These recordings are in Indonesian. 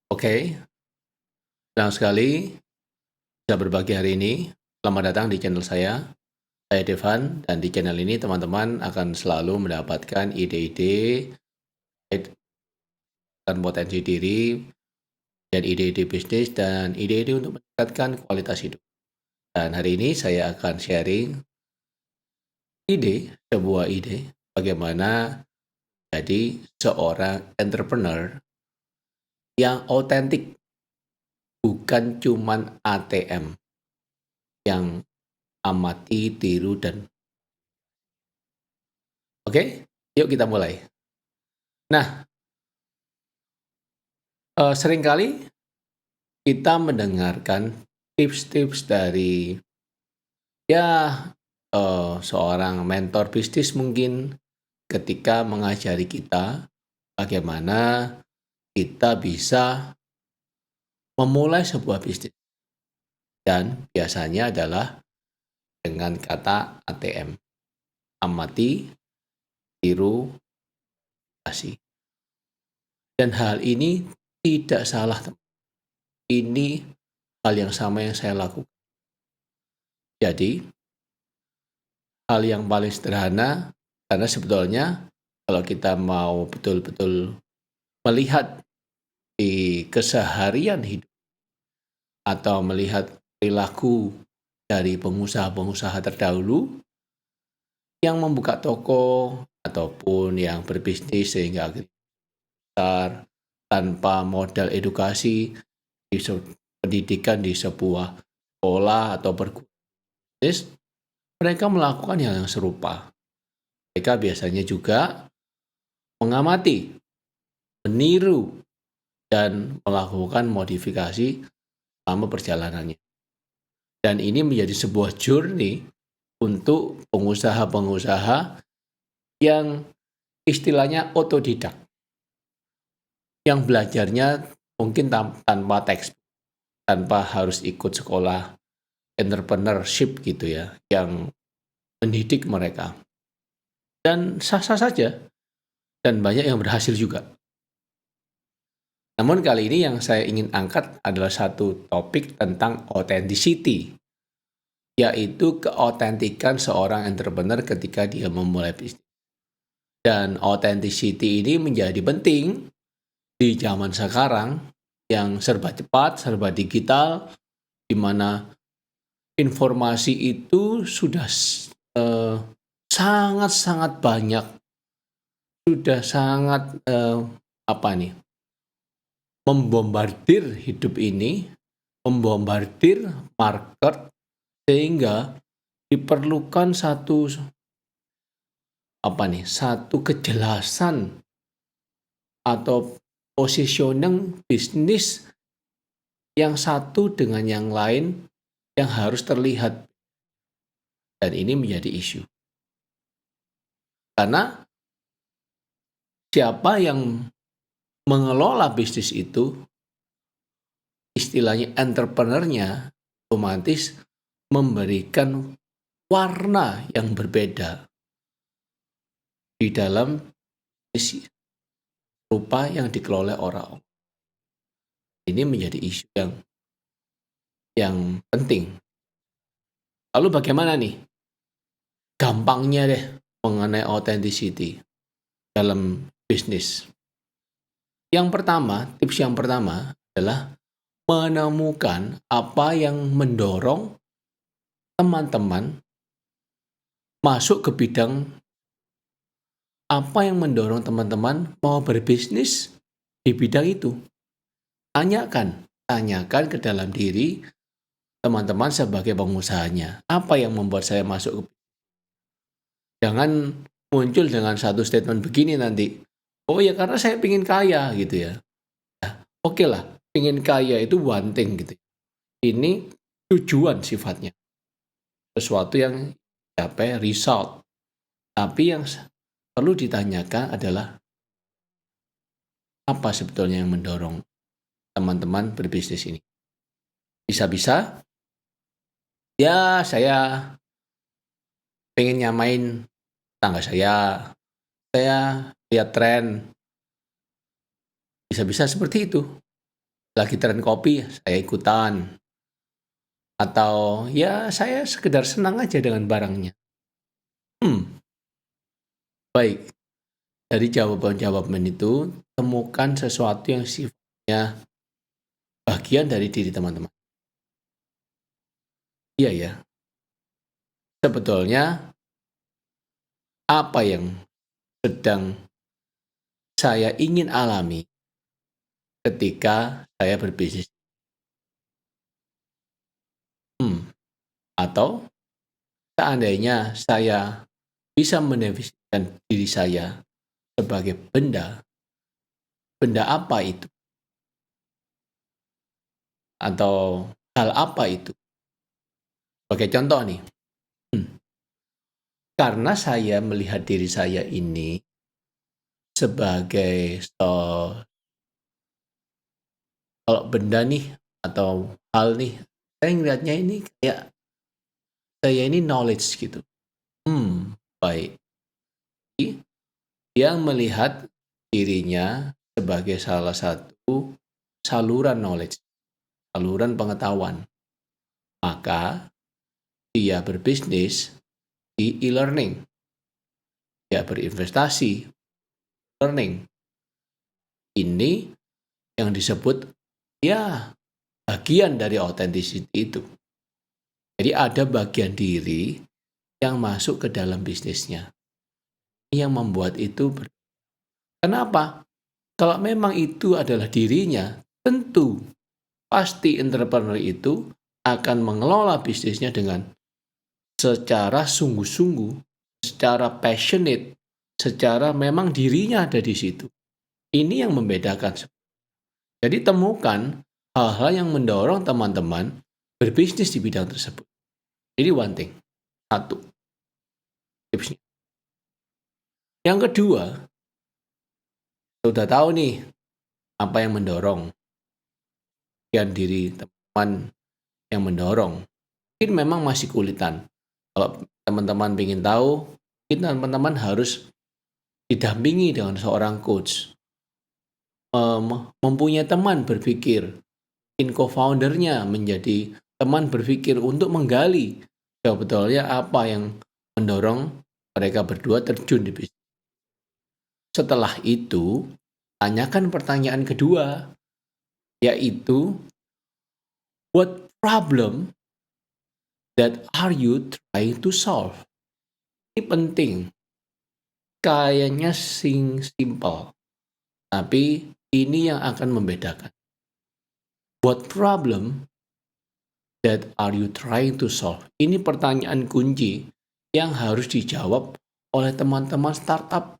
Oke, senang sekali bisa berbagi hari ini. Selamat datang di channel saya. Saya Devan, dan di channel ini teman-teman akan selalu mendapatkan ide-ide dan potensi diri, dan ide-ide bisnis, dan ide-ide untuk meningkatkan kualitas hidup. Dan hari ini saya akan sharing sebuah ide bagaimana jadi seorang entrepreneur yang otentik, bukan cuman ATM yang amati, tiru, dan oke, yuk kita mulai. Nah, seringkali kita mendengarkan tips-tips dari, ya, seorang mentor bisnis mungkin ketika mengajari kita bagaimana kita bisa memulai sebuah bisnis, dan biasanya adalah dengan kata ATM, amati, tiru, kasih. Dan hal ini tidak salah, ini hal yang sama yang saya lakukan. Jadi, hal yang paling sederhana, karena sebetulnya kalau kita mau betul-betul melihat di keseharian hidup atau melihat perilaku dari pengusaha-pengusaha terdahulu yang membuka toko ataupun yang berbisnis sehingga akhirnya besar tanpa modal edukasi pendidikan di sebuah sekolah atau perguruan bisnis, mereka melakukan hal yang serupa. Mereka biasanya juga mengamati, meniru, dan melakukan modifikasi selama perjalanannya. Dan ini menjadi sebuah journey untuk pengusaha-pengusaha yang istilahnya otodidak, yang belajarnya mungkin tanpa teks, tanpa harus ikut sekolah entrepreneurship gitu ya, yang mendidik mereka. Dan sah-sah saja, dan banyak yang berhasil juga. Namun kali ini yang saya ingin angkat adalah satu topik tentang authenticity, yaitu keautentikan seorang entrepreneur ketika dia memulai bisnis. Dan authenticity ini menjadi penting di zaman sekarang yang serba cepat, serba digital, di mana informasi itu sudah sangat-sangat banyak, sudah sangat membombardir hidup ini, membombardir market, sehingga diperlukan satu kejelasan atau positioning bisnis yang satu dengan yang lain yang harus terlihat, dan ini menjadi isu. Karena siapa yang mengelola bisnis itu, istilahnya entrepreneurnya, otomatis memberikan warna yang berbeda di dalam bisnis rupa yang dikelola orang. Ini menjadi isu yang penting. Lalu bagaimana nih? Gampangnya deh mengenai authenticity dalam bisnis. Tips yang pertama adalah menemukan apa yang mendorong teman-teman masuk ke bidang, apa yang mendorong teman-teman mau berbisnis di bidang itu. Tanyakan ke dalam diri teman-teman sebagai pengusahanya. Apa yang membuat saya masuk ke. Jangan muncul dengan satu statement begini nanti. Oh ya, karena saya ingin kaya gitu ya. Oke lah, ingin kaya itu one thing gitu. Ini tujuan sifatnya. Sesuatu yang result. Tapi yang perlu ditanyakan adalah apa sebetulnya yang mendorong teman-teman berbisnis ini. Bisa-bisa ya saya pengen nyamain tangga saya lihat tren, bisa-bisa seperti itu. lagi tren kopi, saya ikutan. Atau ya saya sekedar senang aja dengan barangnya. Hmm, baik. Dari jawaban-jawaban itu, temukan sesuatu yang sifatnya bagian dari diri teman-teman. Iya ya, sebetulnya apa yang sedang saya ingin alami ketika saya berbisnis. Atau seandainya saya bisa mendefinisikan diri saya sebagai benda, benda apa itu? Atau hal apa itu? Sebagai contoh nih, hmm, karena saya melihat diri saya ini sebagai kalau benda nih atau hal nih, saya ngelihatnya ini kayak saya ini knowledge gitu. Baik. Dia melihat dirinya sebagai salah satu saluran knowledge, saluran pengetahuan. Maka dia berbisnis di e-learning, dia berinvestasi learning. Ini yang disebut ya bagian dari authenticity itu. Jadi ada bagian diri yang masuk ke dalam bisnisnya. Ini yang membuat itu kenapa? Kalau memang itu adalah dirinya, tentu pasti entrepreneur itu akan mengelola bisnisnya dengan secara sungguh-sungguh, secara passionate, secara memang dirinya ada di situ. Ini yang membedakan. Jadi temukan hal-hal yang mendorong teman-teman berbisnis di bidang tersebut. Jadi one thing, satu tipsnya. Yang kedua, sudah tahu nih apa yang mendorong bagian diri teman yang mendorong. Mungkin memang masih kulitan. Kalau teman-teman ingin tahu, mungkin teman-teman harus didampingi dengan seorang coach. Mempunyai teman berpikir, co-foundernya menjadi teman berpikir untuk menggali sebetulnya apa yang mendorong mereka berdua terjun di bisnis. Setelah itu, tanyakan pertanyaan kedua, yaitu what problem that are you trying to solve? Ini penting. Kayaknya simple, tapi ini yang akan membedakan. What problem that are you trying to solve? Ini pertanyaan kunci yang harus dijawab oleh teman-teman startup.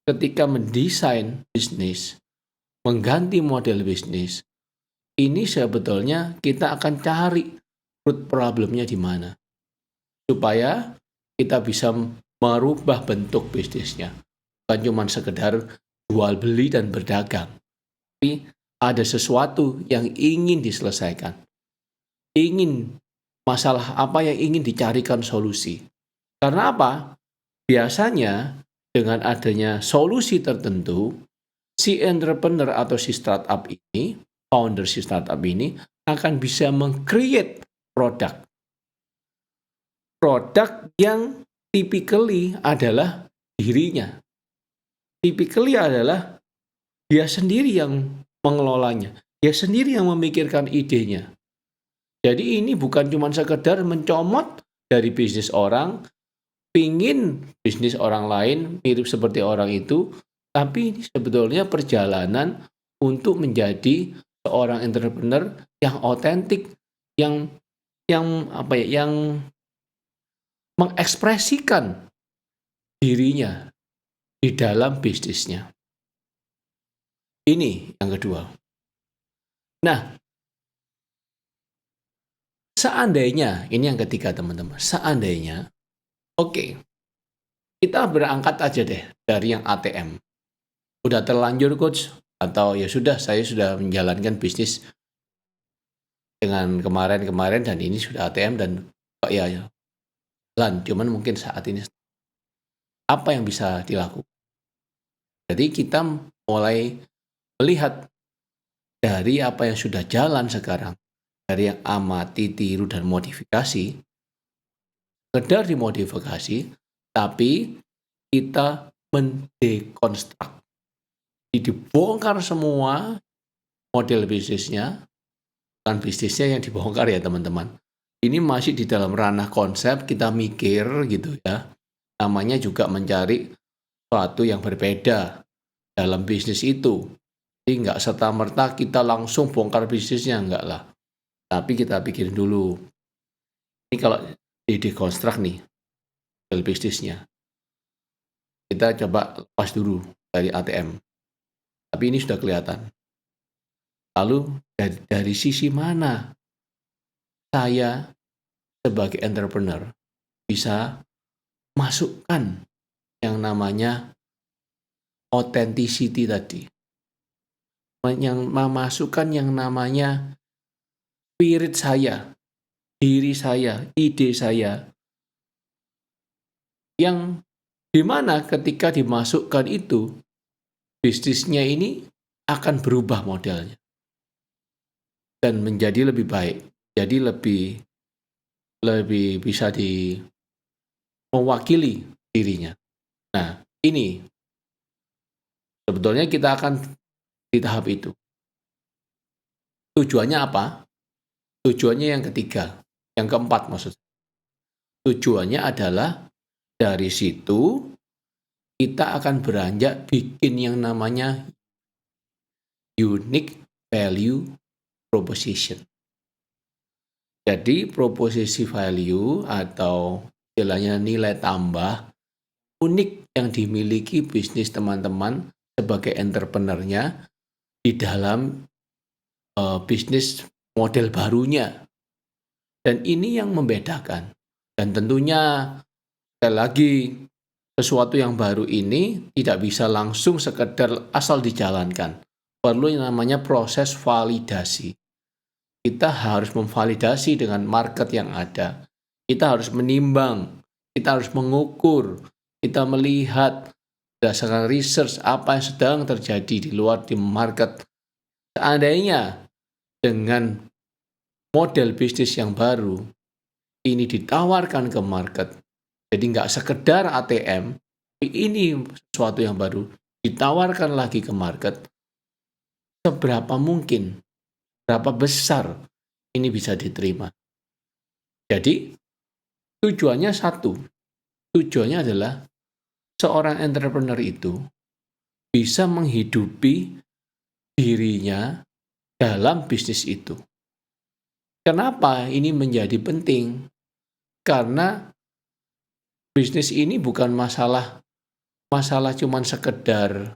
Ketika mendesain bisnis, mengganti model bisnis, ini sebetulnya kita akan cari root problemnya di mana. Supaya kita bisa merubah bentuk bisnisnya. Bukan cuma sekedar jual beli dan berdagang. Tapi ada sesuatu yang ingin diselesaikan. Masalah apa yang ingin dicarikan solusi. Karena apa? Biasanya dengan adanya solusi tertentu, si entrepreneur atau si startup ini, founder si startup ini akan bisa meng-create produk. Produk yang typically adalah dirinya. Typically adalah dia sendiri yang mengelolanya. Dia sendiri yang memikirkan idenya. Jadi ini bukan cuma sekedar mencomot dari bisnis orang, pingin bisnis orang lain mirip seperti orang itu, tapi ini sebetulnya perjalanan untuk menjadi seorang entrepreneur yang otentik, yang mengekspresikan dirinya di dalam bisnisnya. Ini yang kedua. Nah, seandainya, ini yang ketiga teman-teman, seandainya, oke, kita berangkat aja deh dari yang ATM. Udah terlanjur coach, atau ya sudah saya sudah menjalankan bisnis dengan kemarin dan ini sudah ATM dan ya jalan, cuman mungkin saat ini apa yang bisa dilakukan? Jadi kita mulai melihat dari apa yang sudah jalan sekarang, dari yang amati, tiru, dan modifikasi, sekedar dimodifikasi, tapi kita mendekonstruk. Dibongkar semua model bisnisnya, bukan bisnisnya yang dibongkar ya teman-teman. Ini masih di dalam ranah konsep, kita mikir gitu ya. Namanya juga mencari sesuatu yang berbeda dalam bisnis itu. Jadi nggak serta-merta kita langsung bongkar bisnisnya, enggak lah. Tapi kita pikirin dulu. Ini kalau dekonstruk nih, model bisnisnya. Kita coba lepas dulu dari ATM. Tapi ini sudah kelihatan. Lalu dari sisi mana saya sebagai entrepreneur bisa masukkan yang namanya authenticity tadi. Yang memasukkan yang namanya spirit saya, diri saya, ide saya. Yang dimana ketika dimasukkan itu, bisnisnya ini akan berubah modelnya. Dan menjadi lebih baik. Jadi lebih bisa mewakili dirinya. Nah, ini sebetulnya kita akan di tahap itu. Tujuannya apa? Tujuannya yang ketiga, yang keempat maksud. Tujuannya adalah dari situ kita akan beranjak bikin yang namanya unique value proposition. Jadi proposisi value atau istilahnya nilai tambah unik yang dimiliki bisnis teman-teman sebagai entrepreneurnya di dalam bisnis model barunya. Dan ini yang membedakan. Dan tentunya sekali lagi sesuatu yang baru ini tidak bisa langsung sekedar asal dijalankan. Perlu yang namanya proses validasi. Kita harus memvalidasi dengan market yang ada. Kita harus menimbang, kita harus mengukur, kita melihat berdasarkan research apa yang sedang terjadi di luar di market. Seandainya dengan model bisnis yang baru ini ditawarkan ke market, jadi nggak sekedar ATM, ini sesuatu yang baru ditawarkan lagi ke market, seberapa mungkin, berapa besar ini bisa diterima. Jadi tujuannya satu, tujuannya adalah seorang entrepreneur itu bisa menghidupi dirinya dalam bisnis itu. Kenapa ini menjadi penting? Karena bisnis ini bukan masalah cuman sekedar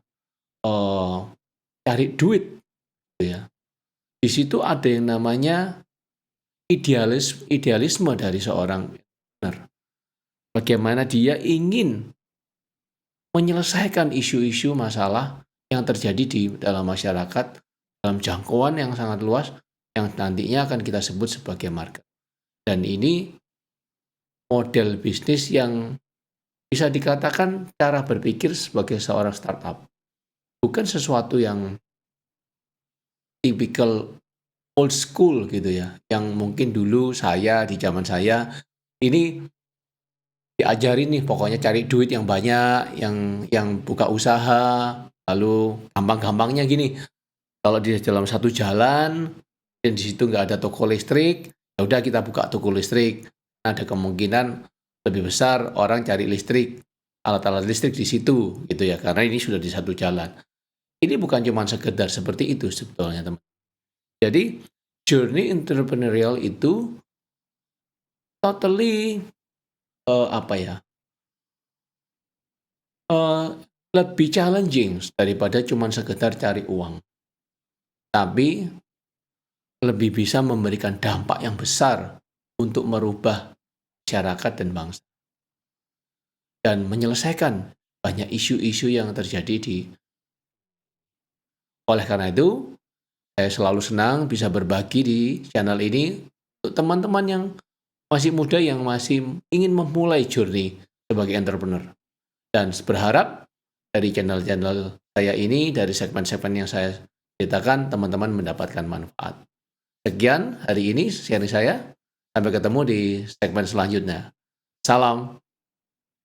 cari duit, gitu ya. Di situ ada yang namanya idealisme dari seorang entrepreneur. Bagaimana dia ingin menyelesaikan isu-isu masalah yang terjadi di dalam masyarakat dalam jangkauan yang sangat luas yang nantinya akan kita sebut sebagai market. Dan ini model bisnis yang bisa dikatakan cara berpikir sebagai seorang startup. Bukan sesuatu yang typical old school gitu ya. Yang mungkin dulu di zaman saya, ini diajarin nih pokoknya cari duit yang banyak, yang buka usaha, lalu gampang-gampangnya gini, kalau di dalam satu jalan, dan di situ nggak ada toko listrik, ya udah kita buka toko listrik. Ada kemungkinan lebih besar orang cari listrik, alat-alat listrik di situ, gitu ya, karena ini sudah di satu jalan. Ini bukan cuma sekedar seperti itu sebetulnya, teman. Jadi, journey entrepreneurial itu totally lebih challenging daripada cuma sekedar cari uang. Tapi lebih bisa memberikan dampak yang besar untuk merubah masyarakat dan bangsa. Dan menyelesaikan banyak isu-isu yang terjadi Oleh karena itu, saya selalu senang bisa berbagi di channel ini untuk teman-teman yang masih muda yang masih ingin memulai journey sebagai entrepreneur. Dan berharap dari channel-channel saya ini, dari segmen-segmen yang saya Ceritakan teman-teman mendapatkan manfaat. Sekian hari ini sharing saya, sampai ketemu di segmen selanjutnya. Salam.